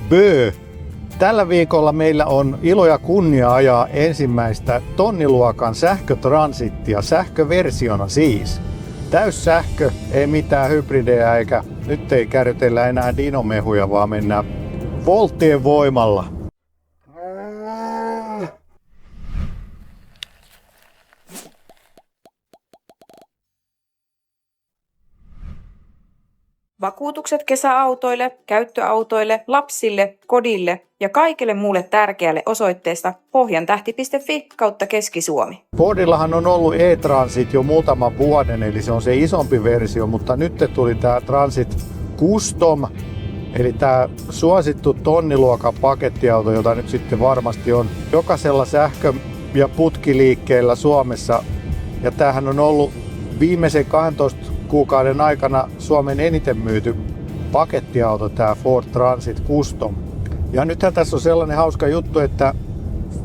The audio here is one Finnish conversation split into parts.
Bö! Tällä viikolla meillä on ilo ja kunnia ajaa ensimmäistä tonniluokan sähkötransittia, sähköversiona siis. Täyssähkö, ei mitään hybridejä eikä nyt ei kärrytellä enää dinomehuja, vaan mennään volttien voimalla. Vakuutukset kesäautoille, käyttöautoille, lapsille, kodille ja kaikille muulle tärkeälle osoitteesta pohjantähti.fi/Keski-Suomi. Fordillahan on ollut e-Transit jo muutaman vuoden, eli se on se isompi versio, mutta nyt tuli tämä Transit Custom, eli tämä suosittu tonniluokan pakettiauto, jota nyt sitten varmasti on jokaisella sähkö- ja putkiliikkeellä Suomessa. Ja tämähän on ollut viimeisen 12 kuukauden aikana Suomen eniten myyty pakettiauto, tämä Ford Transit Custom. Ja nythän tässä on sellainen hauska juttu, että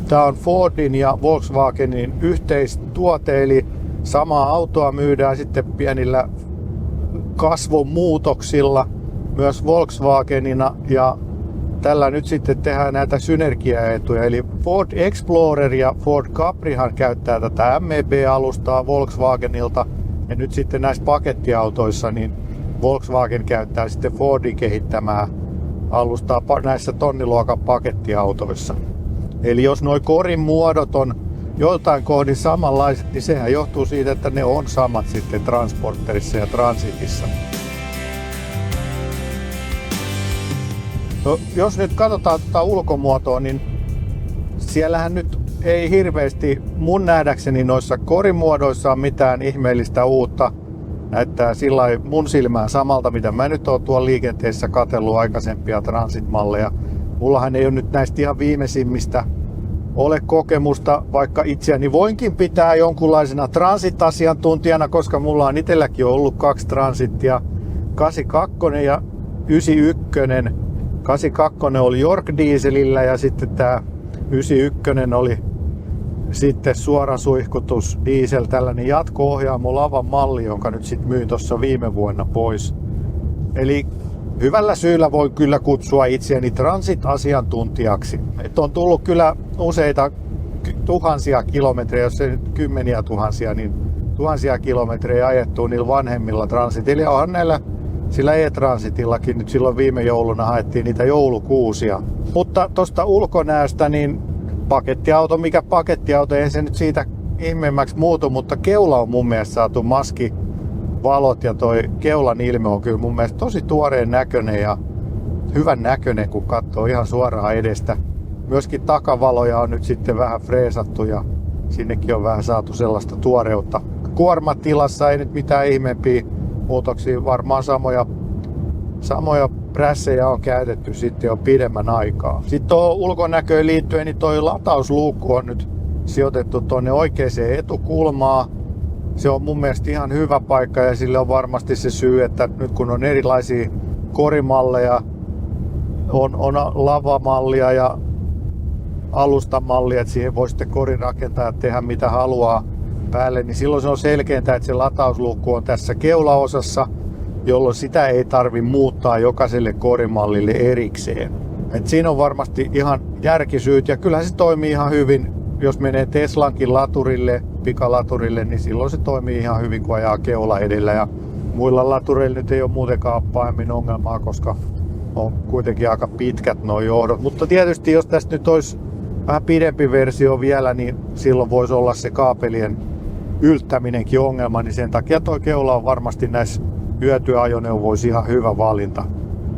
tämä on Fordin ja Volkswagenin yhteistuote, eli samaa autoa myydään sitten pienillä kasvonmuutoksilla myös Volkswagenina, ja tällä nyt sitten tehdään näitä synergiaetuja, eli Ford Explorer ja Ford Caprihan käyttää tätä MEB-alustaa Volkswagenilta, ja nyt sitten näissä pakettiautoissa niin Volkswagen käyttää sitten Fordin kehittämää alustaa näissä tonniluokan pakettiautoissa. Eli jos nuo korin muodot on joltain kohdin samanlaiset, niin sehän johtuu siitä, että ne on samat sitten Transporterissa ja Transitissa. No, jos nyt katsotaan tuota ulkomuotoa, niin siellähän nyt ei hirveästi mun nähdäkseni noissa korimuodoissa on mitään ihmeellistä uutta. Näyttää sillä mun silmään samalta, mitä mä nyt oon tuolla liikenteessä katsellut aikaisempia Transit-malleja. Mullahan ei ole nyt näistä ihan viimeisimmistä ole kokemusta, vaikka itseäni voinkin pitää jonkunlaisena Transit-asiantuntijana, koska mulla on itselläkin ollut 2 Transittia, 82 ja 91. 82 oli York dieselillä ja sitten tää 91 oli sitten suorasuihkutus diesel, tällainen jatko-ohjaamo lavan malli, jonka nyt sitten myin tuossa viime vuonna pois. Eli hyvällä syyllä voi kyllä kutsua itseäni Transit-asiantuntijaksi. Et on tullut kyllä useita tuhansia kilometrejä, jos ei nyt kymmeniä tuhansia, niin tuhansia kilometrejä ajettua niillä vanhemmilla Transitilla. Ja onhan näillä sillä e-Transitillakin nyt silloin viime jouluna haettiin niitä joulukuusia. Mutta tuosta ulkonäöstä, niin pakettiauto, mikä pakettiauto, ei se nyt siitä ihmeemmäksi muutu, mutta keula on mun mielestä saatu maskivalot ja toi keulan ilme on kyllä mun mielestä tosi tuoreen näköinen ja hyvän näköinen, kun katsoo ihan suoraan edestä. Myöskin takavaloja on nyt sitten vähän freesattu ja sinnekin on vähän saatu sellaista tuoreutta. Kuormatilassa ei nyt mitään ihmeempiä muutoksia, varmaan samoja prässejä on käytetty sitten jo pidemmän aikaa. Sitten tuohon ulkonäköön liittyen, niin toi latausluukku on nyt sijoitettu tuonne oikeaan etukulmaan. Se on mun mielestä ihan hyvä paikka ja sille on varmasti se syy, että nyt kun on erilaisia korimalleja, on lavamallia ja alustamallia, että siihen voi sitten korin rakentaa ja tehdä mitä haluaa päälle, niin silloin se on selkeintä, että se latausluukku on tässä keulaosassa, jolloin sitä ei tarvi muuttaa jokaiselle korimallille erikseen. Et siinä on varmasti ihan järkisyyt ja kyllähän se toimii ihan hyvin. Jos menee Teslankin laturille, pikalaturille, niin silloin se toimii ihan hyvin, kun ajaa keula edellä. Ja muilla latureilla nyt ei ole muutenkaan pahemmin ongelmaa, koska on kuitenkin aika pitkät nuo johdot. Mutta tietysti jos tästä nyt olisi vähän pidempi versio vielä, niin silloin voisi olla se kaapelien yltäminenkin ongelma, niin sen takia tuo keula on varmasti näissä hyötyajoneuvoissa ihan hyvä valinta.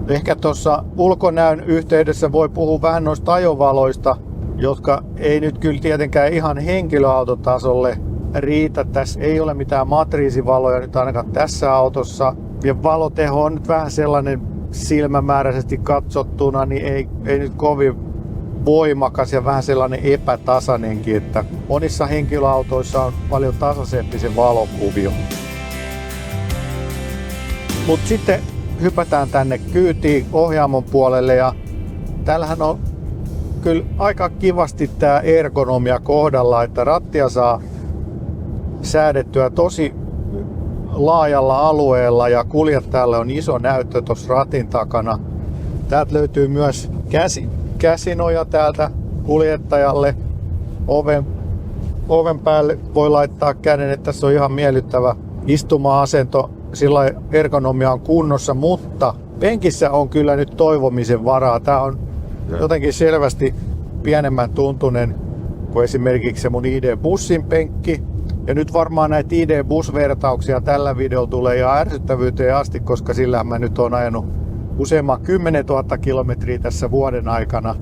Ehkä tuossa ulkonäön yhteydessä voi puhua vähän noista ajovaloista, jotka ei nyt kyllä tietenkään ihan henkilöautotasolle riitä. Tässä ei ole mitään matriisivaloja nyt ainakaan tässä autossa. Ja valoteho on nyt vähän sellainen silmämääräisesti katsottuna, niin ei nyt kovin voimakas ja vähän sellainen epätasainenkin, että monissa henkilöautoissa on paljon tasaisempi se valokuvio. Mutta sitten hypätään tänne kyytiin ohjaamon puolelle ja täällähän on kyllä aika kivasti tämä ergonomia kohdalla, että rattia saa säädettyä tosi laajalla alueella ja kuljettajalle on iso näyttö tuossa ratin takana. Täältä löytyy myös käsinoja täältä kuljettajalle. Oven päälle voi laittaa käden, että tässä on ihan miellyttävä istuma-asento. Sillä ergonomia on kunnossa, mutta penkissä on kyllä nyt toivomisen varaa. Tää on jotenkin selvästi pienemmän tuntunen kuin esimerkiksi se mun ID-bussin penkki. Ja nyt varmaan näitä ID-bus-vertauksia tällä videolla tulee ihan ärsyttävyyteen asti, koska sillä mä nyt oon ajanut useamman 10 000 kilometriä tässä vuoden aikana.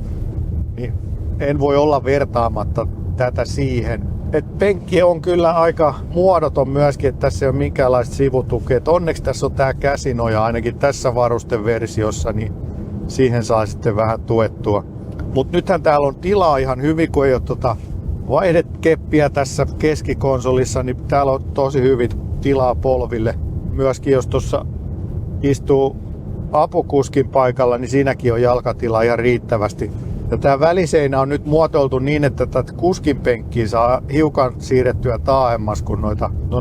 Niin en voi olla vertaamatta tätä siihen. Et penkki on kyllä aika muodoton myöskin, että tässä ei ole minkäänlaista sivutukea. Et onneksi tässä on tää käsinoja ainakin tässä varusteversiossa, niin siihen saa sitten vähän tuettua. Mut nythän täällä on tilaa ihan hyvin, kun ei ole vaihdekeppiä tässä keskikonsolissa, niin täällä on tosi hyvin tilaa polville. Myöskin jos tuossa istuu apukuskin paikalla, niin siinäkin on jalkatilaa ihan riittävästi. Ja tää väliseinä on nyt muotoiltu niin, että tätä kuskin penkkiä saa hiukan siirrettyä taaemmas kuin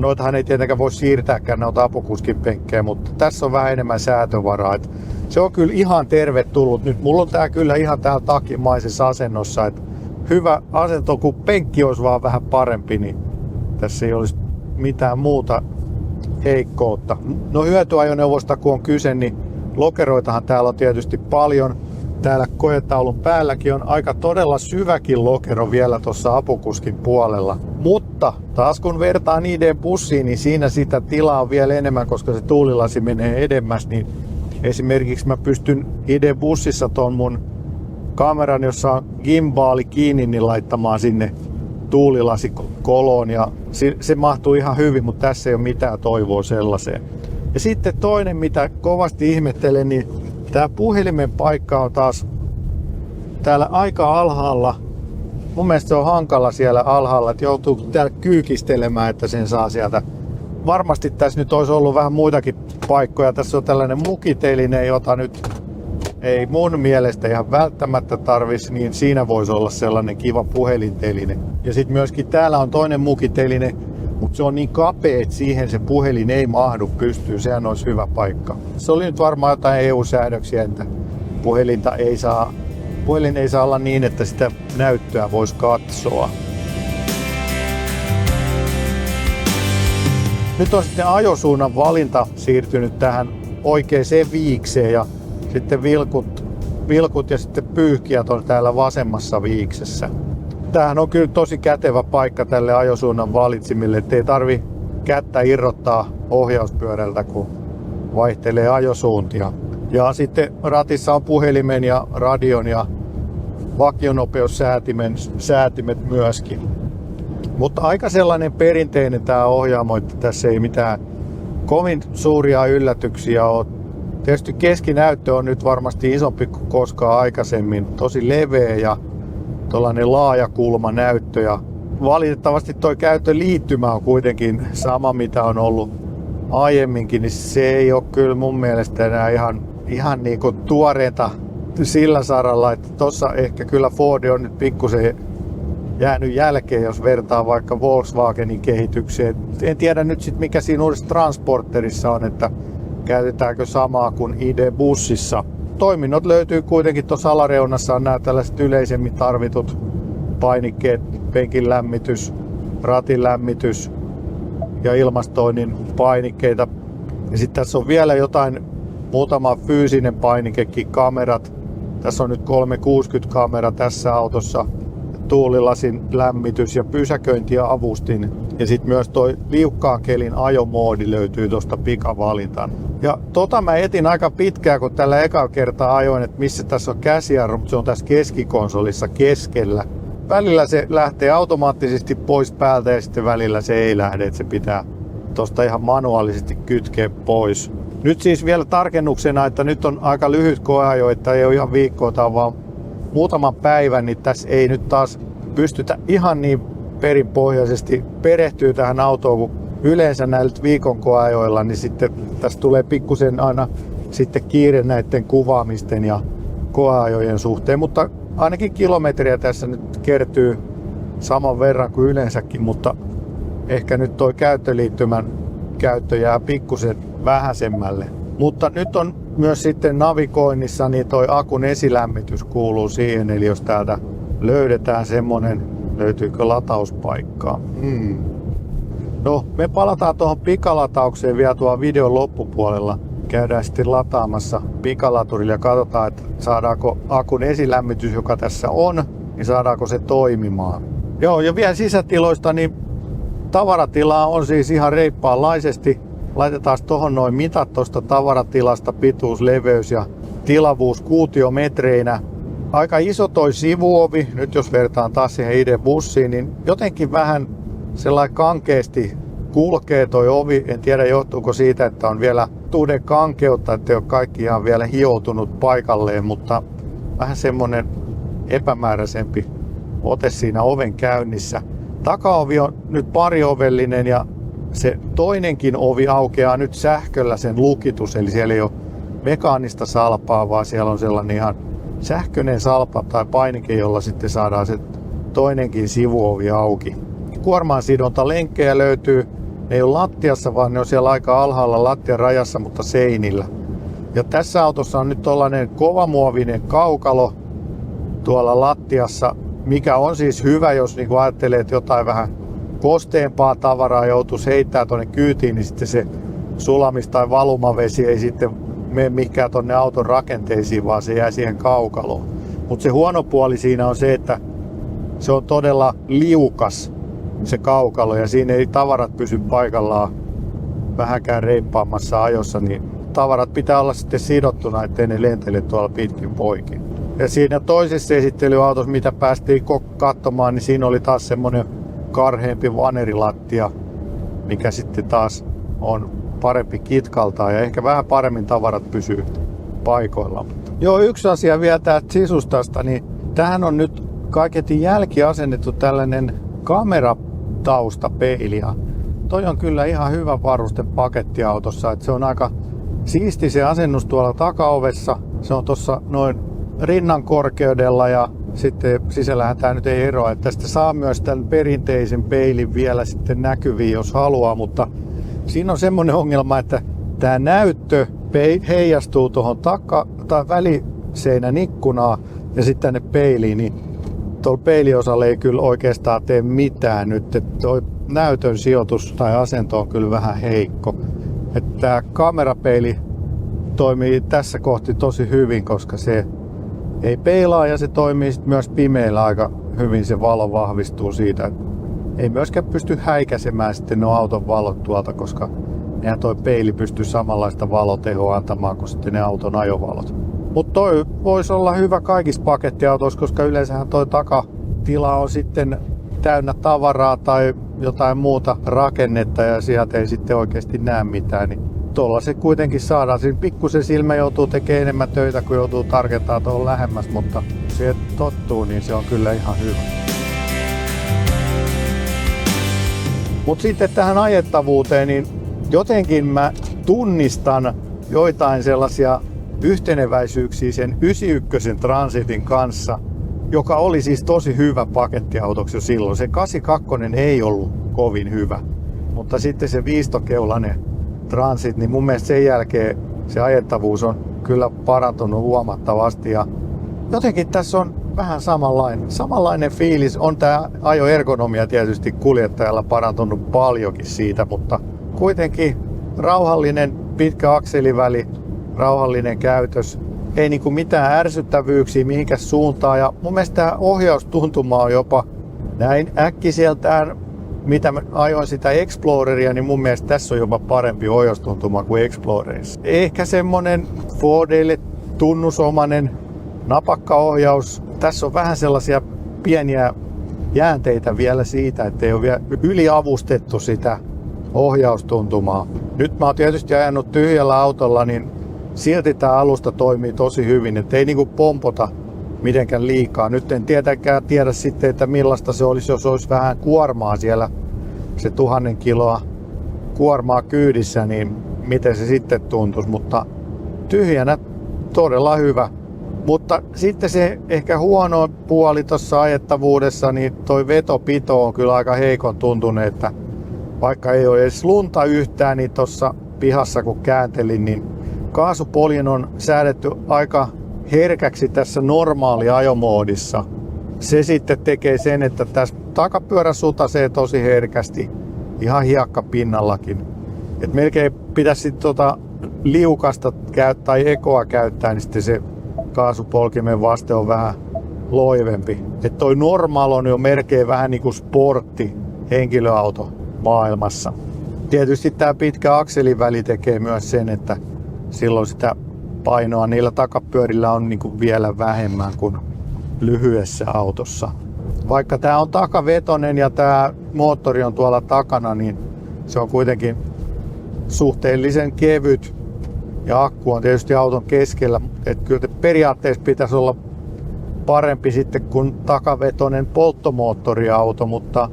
noitahan ei tietenkään voi siirtääkään noita apukuskin penkkejä, mutta tässä on vähän enemmän säätövaraa. Et se on kyllä ihan tervetullut. Nyt mulla on tää kyllä ihan täällä takimaisessa asennossa. Et hyvä asento, kun penkki olisi vaan vähän parempi, niin tässä ei olisi mitään muuta heikkoutta. No hyötyajoneuvosta kun on kyse, niin lokeroitahan täällä on tietysti paljon. Täällä koetaulun päälläkin on aika todella syväkin lokero vielä tuossa apukuskin puolella. Mutta taas kun vertaan ID-bussiin, niin siinä sitä tilaa on vielä enemmän, koska se tuulilasi menee edemmäs. Niin esimerkiksi mä pystyn ID-bussissa tuon mun kameran, jossa on gimbaali kiinni, niin laittamaan sinne tuulilasikoloon. Ja se mahtuu ihan hyvin, mutta tässä ei ole mitään toivoa sellaiseen. Ja sitten toinen, mitä kovasti ihmettelen, niin tää puhelimen paikka on taas täällä aika alhaalla. Mun mielestä se on hankala siellä alhaalla, että joutuu täällä kyykistelemään, että sen saa sieltä. Varmasti tässä nyt olisi ollut vähän muitakin paikkoja. Tässä on tällainen mukiteline, jota nyt ei mun mielestä ihan välttämättä tarvitsisi, niin siinä voisi olla sellainen kiva puhelinteline. Ja sitten myöskin täällä on toinen mukiteline, mutta se on niin kapea, että siihen se puhelin ei mahdu pystyyn. Sehän olisi hyvä paikka. Se oli nyt varmaan jotain EU-säädöksiä, että puhelin ei saa olla niin, että sitä näyttöä voisi katsoa. Nyt on sitten ajosuunnan valinta siirtynyt tähän oikeaan viikseen ja sitten vilkut ja sitten pyyhkijät on täällä vasemmassa viiksessä. Tämähän on kyllä tosi kätevä paikka tälle ajosuunnan valitsimille, ettei tarvi kättä irrottaa ohjauspyörältä, kun vaihtelee ajosuuntia. Ja sitten ratissa on puhelimen ja radion ja vakionopeussäätimet myöskin. Mutta aika sellainen perinteinen tämä ohjaamo, että tässä ei mitään kovin suuria yllätyksiä ole. Tietysti keskinäyttö on nyt varmasti isompi kuin koskaan aikaisemmin. Tosi leveä ja tuollainen laajakulmanäyttö. Ja valitettavasti tuo käyttöliittymä on kuitenkin sama mitä on ollut aiemminkin. Niin se ei ole kyllä mun mielestä enää ihan niin kuin tuoreenta sillä saralla. Että tossa ehkä kyllä Ford on nyt pikkusen jäänyt jälkeen, jos vertaa vaikka Volkswagenin kehitykseen. En tiedä nyt sit mikä siinä uudessa Transporterissa on, että käytetäänkö samaa kuin ID-bussissa. Toiminnot löytyy kuitenkin tuossa alareunassa on nämä tällaiset yleisemmin tarvitut painikkeet, penkin lämmitys, ratin lämmitys ja ilmastoinnin painikkeita. Ja sitten tässä on vielä jotain, muutama fyysinen painikekin, kamerat. Tässä on nyt 360-kamera tässä autossa, tuulilasin lämmitys ja pysäköinti ja avustin. Ja sitten myös toi liukkaan kelin ajomoodi löytyy tuosta pikavalitan. Ja mä etin aika pitkään, kun tällä eka kertaa ajoin, että missä tässä on käsijarru, mutta se on tässä keskikonsolissa keskellä. Välillä se lähtee automaattisesti pois päältä ja sitten välillä se ei lähde, että se pitää tuosta ihan manuaalisesti kytkeä pois. Nyt siis vielä tarkennuksena, että nyt on aika lyhyt koeajo, että ei ole ihan viikkoa, tai vaan muutaman päivän, niin tässä ei nyt taas pystytä ihan niin perinpohjaisesti perehtyä tähän autoon, kun yleensä näillä viikon koeajoilla, niin sitten tässä tulee pikkusen aina sitten kiire näiden kuvaamisten ja koeajojen suhteen, mutta ainakin kilometriä tässä nyt kertyy saman verran kuin yleensäkin, mutta ehkä nyt tuo käyttöliittymän käyttö jää pikkusen vähäisemmälle. Mutta nyt on myös sitten navigoinnissa niin toi akun esilämmitys kuuluu siihen, eli jos täältä löydetään semmonen, löytyykö latauspaikkaa. No, me palataan tuohon pikalataukseen vielä tuon videon loppupuolella. Käydään sitten lataamassa pikalaturilla ja katsotaan, että saadaanko akun esilämmitys, joka tässä on, niin saadaanko se toimimaan. Joo, ja vielä sisätiloista, niin tavaratilaa on siis ihan reippaanlaisesti. Laitetaan tuohon noin mitat tuosta tavaratilasta, pituus, leveys ja tilavuus kuutiometreinä. Aika iso toi sivuovi, nyt jos vertaan taas siihen ID-bussiin, niin jotenkin vähän sellainen kankeasti kulkee toi ovi. En tiedä johtuuko siitä, että on vielä tuuden kankeutta, että ei ole kaikki ihan vielä hioutunut paikalleen, mutta vähän semmonen epämääräisempi ote siinä oven käynnissä. Takaovi on nyt pariovellinen ja se toinenkin ovi aukeaa nyt sähköllä sen lukitus, eli siellä ei ole mekaanista salpaa, vaan siellä on sellainen ihan sähköinen salpa tai painike, jolla sitten saadaan se toinenkin sivuovi auki. Kuormaansidonta lenkkejä löytyy, ne ei ole lattiassa, vaan ne on siellä aika alhaalla lattian rajassa, mutta seinillä. Ja tässä autossa on nyt tollainen kovamuovinen kaukalo tuolla lattiassa, mikä on siis hyvä, jos niin ajattelee, että jotain vähän kosteempaa tavaraa joutuisi heittää tuonne kyytiin, niin sitten se sulamis- tai valumavesi ei sitten mene mikään tuonne auton rakenteisiin, vaan se jää siihen kaukaloon. Mutta se huono puoli siinä on se, että se on todella liukas se kaukalo ja siinä ei tavarat pysy paikallaan vähänkään reippaammassa ajossa, niin tavarat pitää olla sitten sidottuna, ettei ne lentele tuolla pitkin poikin. Ja siinä toisessa esittelyautossa, mitä päästiin katsomaan, niin siinä oli taas semmonen karheampi vanerilattia, mikä sitten taas on parempi kitkaltaan ja ehkä vähän paremmin tavarat pysyy paikoillaan. Joo, yksi asia vielä tästä sisustasta, niin tähän on nyt kaiketin jälkiasennettu tällainen kamerataustapeili. Ja toi on kyllä ihan hyvä varuste pakettiautossa, että se on aika siisti se asennus tuolla takaovessa. Se on tuossa noin rinnan korkeudella ja sitten sisällähän tämä nyt ei eroa, että tästä saa myös tämän perinteisen peilin vielä sitten näkyviin, jos haluaa, mutta siinä on semmoinen ongelma, että tämä näyttö heijastuu tuohon tai väliseinän ikkunaan ja sitten tänne peiliin, niin tuolla peiliosalla ei kyllä oikeastaan tee mitään nyt, että tuo näytön sijoitus tai asento on kyllä vähän heikko. Että tämä kamerapeili toimii tässä kohti tosi hyvin, koska se ei peilaa ja se toimii myös pimeillä aika hyvin, se valo vahvistuu siitä. Ei myöskään pysty häikäisemään sitten nuo auton valot tuolta, koska eihän toi peili pysty samanlaista valotehoa antamaan kuin sitten ne auton ajovalot. Mutta toi voisi olla hyvä kaikissa pakettiautoissa, koska yleensähän toi takatila on sitten täynnä tavaraa tai jotain muuta rakennetta ja sieltä ei sitten oikeasti näe mitään. Niin tuolla se kuitenkin saadaan. Siinä pikkusen silmä joutuu tekemään enemmän töitä, kun joutuu tarkentamaan tuohon lähemmäs, mutta se tottuu, niin se on kyllä ihan hyvä. Mutta sitten tähän ajettavuuteen, niin jotenkin mä tunnistan joitain sellaisia yhteneväisyyksiä sen 91 Transitin kanssa, joka oli siis tosi hyvä pakettiautoksi jo silloin. Se 82 ei ollut kovin hyvä, mutta sitten se viistokeulainen Transit, niin mun mielestä sen jälkeen se ajettavuus on kyllä parantunut huomattavasti ja jotenkin tässä on vähän samanlainen fiilis. On tää ajoergonomia tietysti kuljettajalla parantunut paljonkin siitä, mutta kuitenkin rauhallinen pitkä akseliväli, rauhallinen käytös. Ei niinku mitään ärsyttävyyksiä mihinkään suuntaan ja mun mielestä tää ohjaustuntuma on jopa näin äkkiseltään. Mitä mä ajoin sitä Exploreria, niin mun mielestä tässä on jopa parempi ohjaustuntuma kuin Explorerissa. Ehkä semmonen Fordille tunnusomainen napakkaohjaus. Tässä on vähän sellaisia pieniä jäänteitä vielä siitä, että ei ole vielä yliavustettu sitä ohjaustuntumaa. Nyt mä oon tietysti ajanut tyhjällä autolla, niin silti tää alusta toimii tosi hyvin, että ei niinku pompota mitenkään liikaa. Nyt en tietenkään tiedä sitten, että millaista se olisi, jos olisi vähän kuormaa siellä, se 1000 kiloa kuormaa kyydissä, niin miten se sitten tuntuisi, mutta tyhjänä todella hyvä. Mutta sitten se ehkä huono puoli tuossa ajettavuudessa, niin toi vetopito on kyllä aika heikon tuntunut, että vaikka ei ole edes lunta yhtään, niin tuossa pihassa kun kääntelin, niin kaasupoljen on säädetty aika herkäksi tässä normaali ajomoodissa. Se sitten tekee sen, että tässä takapyörä sutasee tosi herkästi, ihan hiekkapinnallakin. Et melkein pitäisi sitten liukasta tai ekoa käyttää, niin sitten se kaasupolkimen vaste on vähän loivempi. Et toi normaal on jo melkein vähän niin kuin sportti henkilöauto maailmassa. Tietysti tämä pitkä akseliväli tekee myös sen, että silloin sitä painoa niillä takapyörillä on niin kuin vielä vähemmän kuin lyhyessä autossa. Vaikka tämä on takavetoinen ja tämä moottori on tuolla takana, niin se on kuitenkin suhteellisen kevyt ja akku on tietysti auton keskellä. Että kyllä periaatteessa pitäisi olla parempi sitten kuin takavetoinen polttomoottoriauto, mutta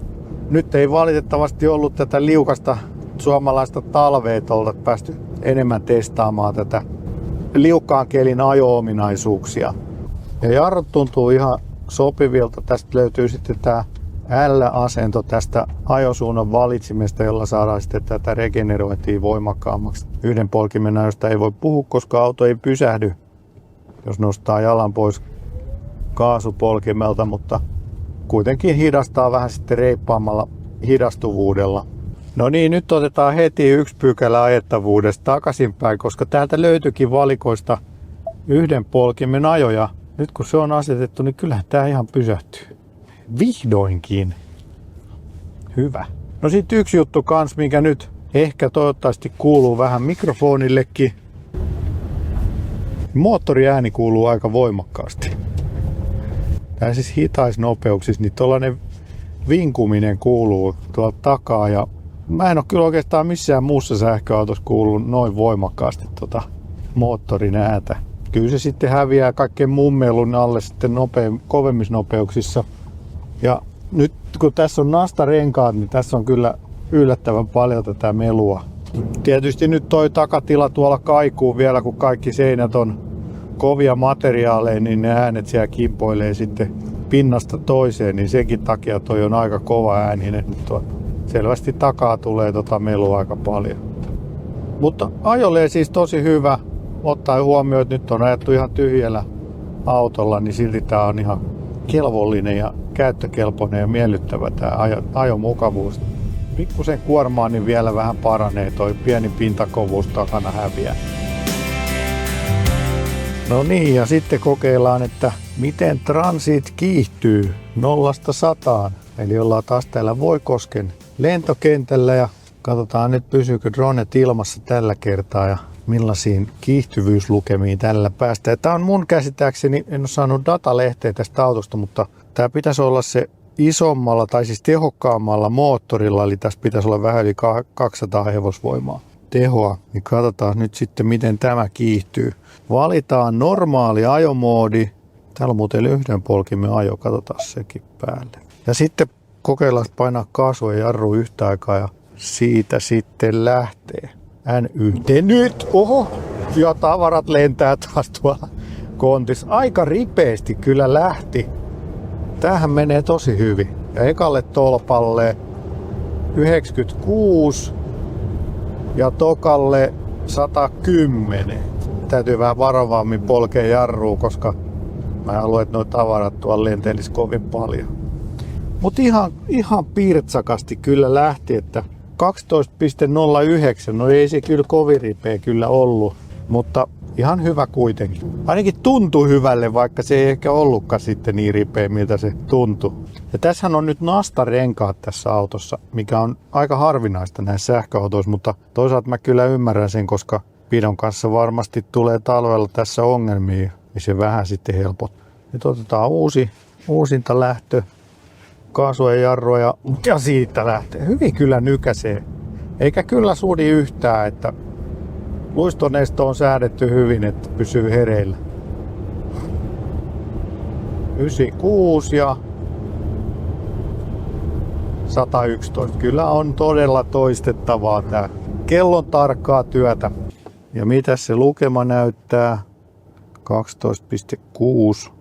nyt ei valitettavasti ollut tätä liukasta suomalaista talvea, että oltaisiin päästy enemmän testaamaan tätä liukkaan kelin ajo-ominaisuuksia. Ja jarrut tuntuu ihan sopivilta. Tästä löytyy sitten tämä L-asento tästä ajosuunnan valitsimesta, jolla saadaan sitten tätä regenerointia voimakkaammaksi. Yhden polkimen ajosta ei voi puhua, koska auto ei pysähdy, jos nostaa jalan pois kaasupolkimelta, mutta kuitenkin hidastaa vähän sitten reippaammalla hidastuvuudella. No niin, nyt otetaan heti 1 pykälä ajettavuudesta takaisinpäin, koska täältä löytyikin valikoista yhden polkimen ajoja. Nyt kun se on asetettu, niin kyllähän tää ihan pysähtyy. Vihdoinkin. Hyvä. No sit yksi juttu kans, mikä nyt ehkä toivottavasti kuuluu vähän mikrofonillekin. Moottoriääni kuuluu aika voimakkaasti. Tää siis hitaisnopeuksissa, niin tollanen vinkuminen kuuluu tuolta takaa. Ja mä en oo kyllä oikeastaan missään muussa sähköautossa kuullut noin voimakkaasti moottorin ääntä. Kyllä se sitten häviää kaikkeen mummelun alle sitten kovemmissa nopeuksissa. Ja nyt kun tässä on nastarenkaat, niin tässä on kyllä yllättävän paljon tätä melua. Tietysti nyt toi takatila tuolla kaikuu vielä, kun kaikki seinät on kovia materiaaleja, niin ne äänet siellä kimpoilee sitten pinnasta toiseen, niin senkin takia toi on aika kova ääninen. Selvästi takaa tulee melua aika paljon. Mutta ajolee siis tosi hyvä. Ottaen huomioon, että nyt on ajettu ihan tyhjällä autolla, niin silti tää on ihan kelvollinen ja käyttökelpoinen ja miellyttävä tää ajomukavuus. Pikkusen kuormaa, niin vielä vähän paranee, toi pieni pintakovuus takana häviää. No niin, ja sitten kokeillaan, että miten Transit kiihtyy 0–100. Eli ollaan taas täällä Voikosken lentokentällä ja katsotaan nyt pysyykö dronet ilmassa tällä kertaa ja millaisiin kiihtyvyyslukemiin tällä päästään. Tämä on mun käsittääkseni, en ole saanut datalehteä tästä autosta, mutta tämä pitäisi olla se isommalla tai siis tehokkaammalla moottorilla, eli tässä pitäisi olla vähän yli 200 hevosvoimaa tehoa. Niin katsotaan nyt sitten miten tämä kiihtyy. Valitaan normaali ajomoodi. Täällä on muuten yhden polkimen ajo, katsotaan sekin päälle. Ja sitten kokeillaan painaa kaasua ja jarru yhtä aikaa ja siitä sitten lähtee. NYT nyt! Oho! Ja tavarat lentää taas tuolla kontissa. Aika ripeästi kyllä lähti. Tämähän menee tosi hyvin. Ja ekalle tolpalle 96 ja tokalle 110. Täytyy vähän varovammin polkea jarrua, koska mä haluan, että nuo tavarat tuolla lentelis kovin paljon. Mutta ihan pirtsakasti kyllä lähti, että 12,09, no ei se kyllä kovin ripeä kyllä ollut, mutta ihan hyvä kuitenkin. Ainakin tuntui hyvälle, vaikka se ei ehkä ollutkaan sitten niin ripeä, miltä se tuntui. Ja tässähän on nyt nastarenkaat tässä autossa, mikä on aika harvinaista näissä sähköautoissa, mutta toisaalta mä kyllä ymmärrän sen, koska pidon kanssa varmasti tulee talvella tässä ongelmia, niin se vähän sitten helpottaa. Nyt otetaan uusinta lähtö. Kaasua ja jarrua ja siitä lähtee. Hyvin kyllä nykäisee. Eikä kyllä sudi yhtään, että luistoneisto on säädetty hyvin, että pysyy hereillä. 96 ja 111. Kyllä on todella toistettavaa tää. Kellon tarkkaa työtä. Ja mitä se lukema näyttää? 12,6,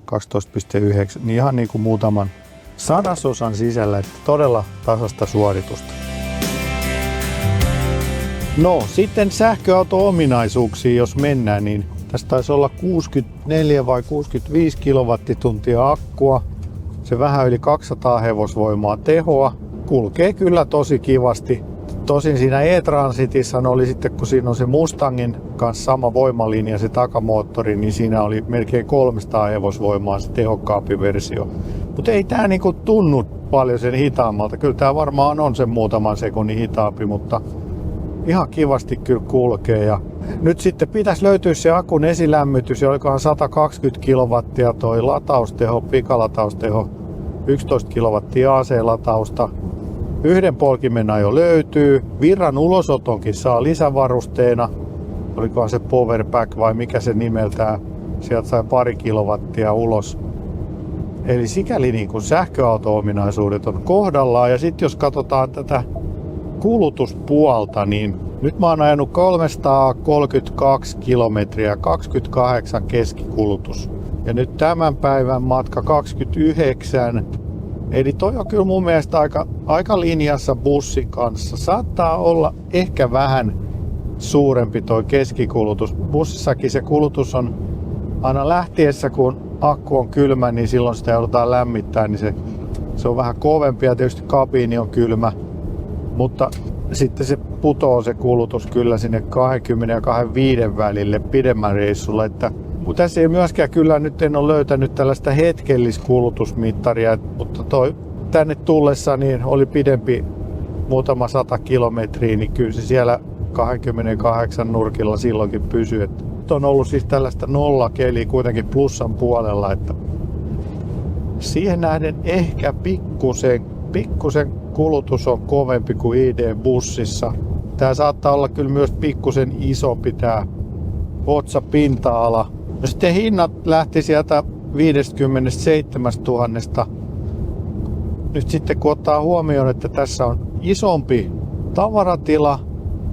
12,9. Niin ihan niin kuin muutaman sadasosan sisällä, että todella tasasta suoritusta. No, sitten sähköauto-ominaisuuksiin, jos mennään, niin tässä taisi olla 64 vai 65 kilowattituntia akkua. Se vähän yli 200 hevosvoimaa tehoa. Kulkee kyllä tosi kivasti. Tosin siinä e-Transitissa oli sitten, kun siinä on se Mustangin kanssa sama voimalinja, se takamoottori, niin siinä oli melkein 300 hevosvoimaa se tehokkaampi versio. Mutta ei tää niinku tunnu paljon sen hitaammalta. Kyllä tää varmaan on sen muutaman sekunnin hitaampi, mutta ihan kivasti kyllä kulkee. Ja nyt sitten pitäisi löytyä se akun esilämmitys, ja olikohan 120 kilowattia toi latausteho, pikalatausteko, 11 kilowattia AC-latausta. Yhden polkimen ajo löytyy, virran ulosotonkin saa lisävarusteena, olikohan se Powerpack vai mikä se nimeltään, sieltä sai 2 kilowattia ulos. Eli sikäli niin kuin sähköauto-ominaisuudet on kohdallaan, ja sitten jos katsotaan tätä kulutuspuolta, niin nyt mä oon ajanut 332 kilometriä, 28 keskikulutus. Ja nyt tämän päivän matka 29. Eli toi on kyllä mun mielestä aika linjassa bussin kanssa. Saattaa olla ehkä vähän suurempi toi keskikulutus. Bussissakin se kulutus on aina lähtiessä, kun akku on kylmä, niin silloin sitä joudutaan lämmittää, niin se on vähän kovempi ja tietysti kabiini on kylmä. Mutta sitten se putoo se kulutus kyllä sinne 20 ja 25 välille pidemmän reissulla. Mutta tässä ei myöskään kyllä nyt en ole löytänyt tällaista hetkelliskulutusmittaria, mutta toi tänne tullessa niin oli pidempi muutama 100 kilometriä, niin kyllä se siellä 28 nurkilla silloinkin pysyi. Nyt on ollut siis tällaista nollakeliä kuitenkin plussan puolella, että siihen nähden ehkä pikkusen kulutus on kovempi kuin ID-bussissa. Tää saattaa olla kyllä myös pikkusen isompi tää otsapinta-ala. No sitten hinnat lähti sieltä 57 000. Nyt sitten kun ottaa huomioon, että tässä on isompi tavaratila,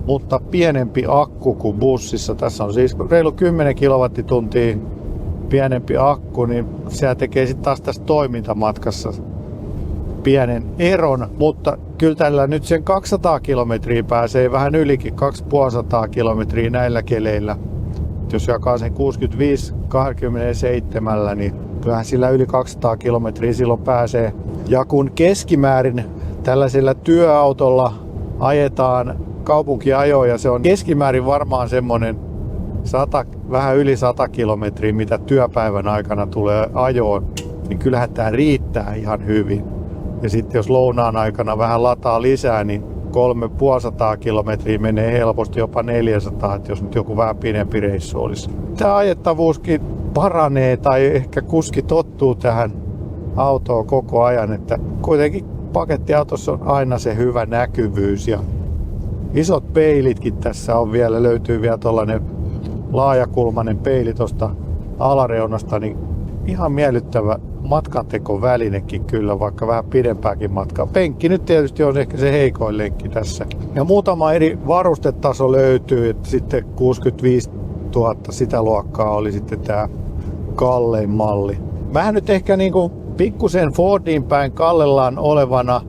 mutta pienempi akku kuin bussissa. Tässä on siis reilu 10 kilowattituntia pienempi akku, niin se tekee sitten taas tässä toimintamatkassa pienen eron, mutta kyllä tällä nyt sen 200 kilometriä pääsee vähän ylikin, 250 kilometriä näillä keleillä. Jos jakaa sen 65-27, niin kyllähän sillä yli 200 kilometriä silloin pääsee. Ja kun keskimäärin tällaisella työautolla ajetaan kaupunkiajoja, se on keskimäärin varmaan semmoinen vähän yli 100 kilometriä, mitä työpäivän aikana tulee ajoon, niin kyllähän tämä riittää ihan hyvin. Ja sitten jos lounaan aikana vähän lataa lisää, niin 350 kilometriä menee helposti jopa 400, että jos nyt joku vähän pidempi reissu olisi. Tämä ajettavuuskin paranee tai ehkä kuski tottuu tähän autoon koko ajan, että kuitenkin pakettiautossa on aina se hyvä näkyvyys ja isot peilitkin tässä on vielä, löytyy vielä tuollainen laajakulmainen peili tuosta alareunasta, niin ihan miellyttävä matkantekovälinekin kyllä, vaikka vähän pidempääkin matkaa. Penkki nyt tietysti on ehkä se heikoin lenkki tässä. Ja muutama eri varustetaso löytyy, että sitten 65 000 sitä luokkaa oli sitten tämä kallein malli. Mä nyt ehkä niinku pikkusen Fordin päin kallellaan olevana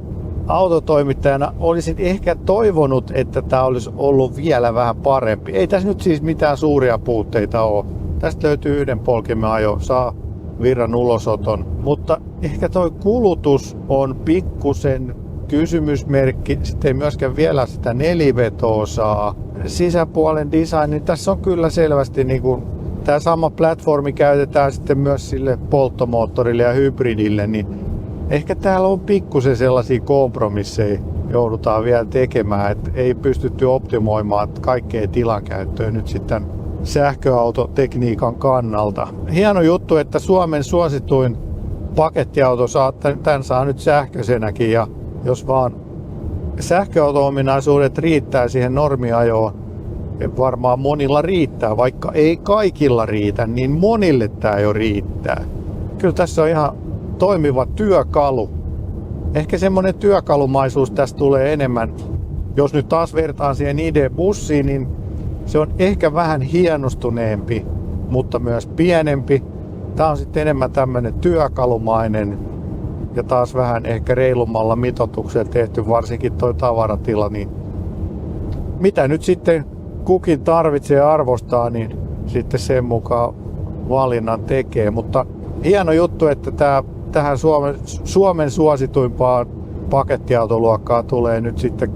autotoimittajana olisin ehkä toivonut, että tämä olisi ollut vielä vähän parempi. Ei tässä nyt siis mitään suuria puutteita ole. Tästä löytyy yhden polkimen ajo, saa virran ulosoton, mutta ehkä toi kulutus on pikkusen kysymysmerkki. Sitten ei myöskään vielä sitä nelivetoa saa. Sisäpuolen design, niin tässä on kyllä selvästi niin kuin tämä sama platformi käytetään sitten myös sille polttomoottorille ja hybridille, niin ehkä täällä on pikkusen sellaisia kompromisseja joudutaan vielä tekemään, että ei pystytty optimoimaan kaikkea tilankäyttöön nyt sitten sähköautotekniikan kannalta. Hieno juttu, että Suomen suosituin pakettiauto tämän saa nyt sähköisenäkin, ja jos vaan sähköauto-ominaisuudet riittää siihen normiajoon, varmaan monilla riittää, vaikka ei kaikilla riitä, niin monille tämä jo riittää. Kyllä tässä on ihan toimiva työkalu. Ehkä semmoinen työkalumaisuus tässä tulee enemmän. Jos nyt taas vertaan siihen ID-bussiin, niin se on ehkä vähän hienostuneempi, mutta myös pienempi. Tämä on sitten enemmän tämmöinen työkalumainen ja taas vähän ehkä reilummalla mitoituksella tehty, varsinkin toi tavaratila, niin mitä nyt sitten kukin tarvitsee ja arvostaa, niin sitten sen mukaan valinnan tekee. Mutta hieno juttu, että tähän Suomen suosituimpaan pakettiautoluokkaan tulee nyt sitten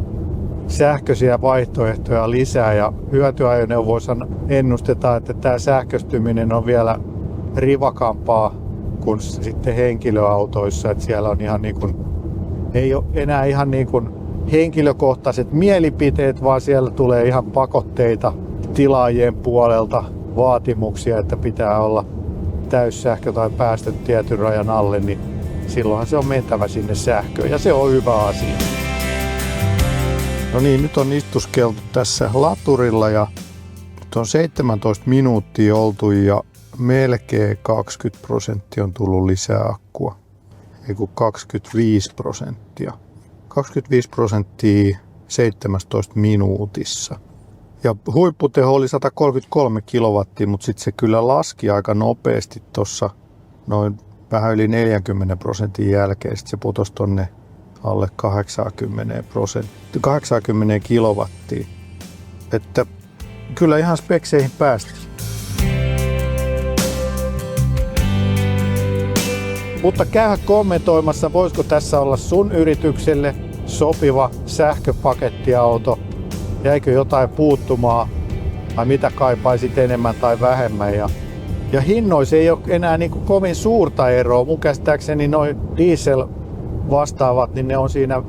sähköisiä vaihtoehtoja lisää, ja hyötyajoneuvoissa ennustetaan, että tämä sähköistyminen on vielä rivakampaa kuin sitten henkilöautoissa, että siellä on ihan niin kuin, ei ole enää ihan niin kuin henkilökohtaiset mielipiteet, vaan siellä tulee ihan pakotteita tilaajien puolelta, vaatimuksia, että pitää olla täyssähkö tai päästöt tietyn rajan alle, niin silloinhan se on mentävä sinne sähköön, ja se on hyvä asia. No niin, nyt on istuskeltu tässä laturilla ja nyt on 17 minuuttia oltu ja melkein 20% on tullut lisää akkua. Ei kun 25%. 25% 17 minuutissa. Ja huipputeho oli 133 kilowattia, mutta sitten se kyllä laski aika nopeasti tuossa noin vähän yli 40% jälkeen. Sitten se putosi tonne alle 80 kilowattia. Että kyllä ihan spekseihin päästiin. Mutta käy kommentoimassa, voisiko tässä olla sun yritykselle sopiva sähköpakettiauto. Jäikö jotain puuttumaa vai mitä kaipaisit enemmän tai vähemmän. Ja hinnoissa ei ole enää niin kuin kovin suurta eroa. Mun käsittääkseni noin diesel vastaavat, niin ne on siinä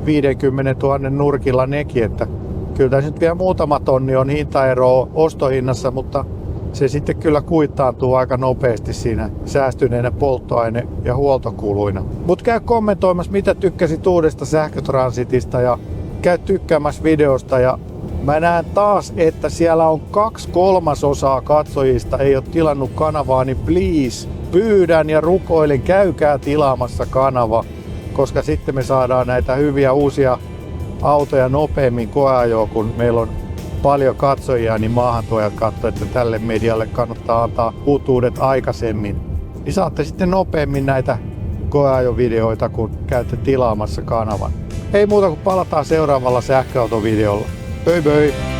50 000 nurkilla nekin, että kyllä tässä nyt vielä muutama tonni on hintaeroa ostohinnassa, mutta se sitten kyllä kuittaantuu aika nopeasti siinä säästyneenä polttoaine- ja huoltokuluina. Mutta käy kommentoimassa, mitä tykkäsit uudesta sähkötransitista ja käy tykkäämässä videosta. Ja mä näen taas, että siellä on 2/3 katsojista ei ole tilannut kanavaa, niin please, pyydän ja rukoilen, käykää tilaamassa kanava, koska sitten me saadaan näitä hyviä uusia autoja nopeammin koeajoon, kun meillä on paljon katsojia, niin maahantuojat katsoo, että tälle medialle kannattaa antaa uutuudet aikaisemmin. Niin saatte sitten nopeammin näitä koeajovideoita, kun käytte tilaamassa kanavan. Ei muuta kuin palataan seuraavalla sähköautovideolla. Bye bye!